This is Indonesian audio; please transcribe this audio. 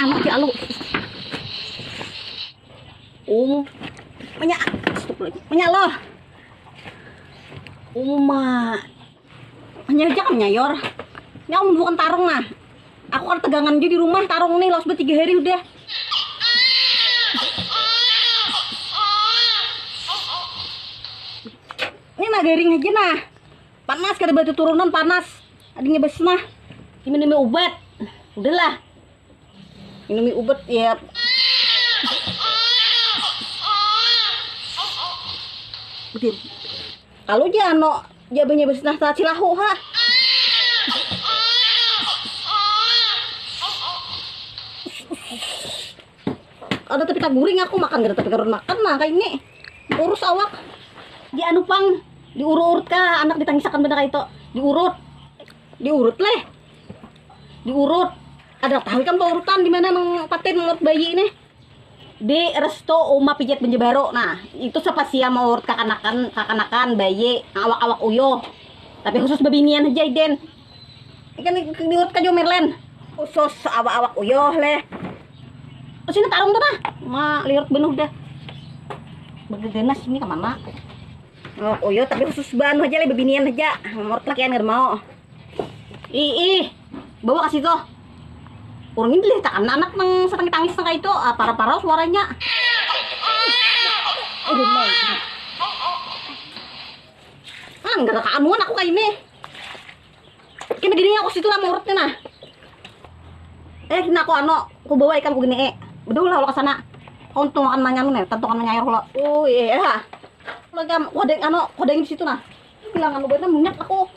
anak si alu. Banyak loh. Hanya aja kan nyayor. Ini aku bukan tarung nah. Aku kan tegangan aja di rumah tarung nih, los 3 hari udah. Ini nah garing aja nah. Panas kada batu turunan panas. Adinya bes nah. Minum obat. Udahlah. Minum obat ya. Betul. Kalau jano jabanya bes nah ta cilahu ha. Ada tapi tak guring aku makan gak tapi karun makan nah kayak ini urus awak di anu pang diurut ka anak ditangisakan benda kayak itu diurut leh diurut ada tahu kan urutan di mana nang paten ngurut bayi ini di resto oma pijat benjebaro. Nah itu sepasia mau urut kakanakan bayi awak uyo tapi khusus babinian aja iden ikan diurut ka jo Merlen khusus awak uyo leh. Sini tarung tuh nah, lihat benuh dah. Begedenas sini kemana? Oh iya, tapi khusus banu aja lah, bebinian aja. Mort laki yang mau. Bawa kasih tuh. Orang ini lihat anak nang setengah tangis kayak itu, parah-parah suaranya. Enggak ada keanuan aku kayak ini. Kini gini aku situ lah murutnya nah. Kena aku bawa ikan aku gini betul lah kalau kesana kau untung makan manyan nih tentukan menyayur lo. Oh iya lagi kodeng di situ nah bilang anu bener minyak aku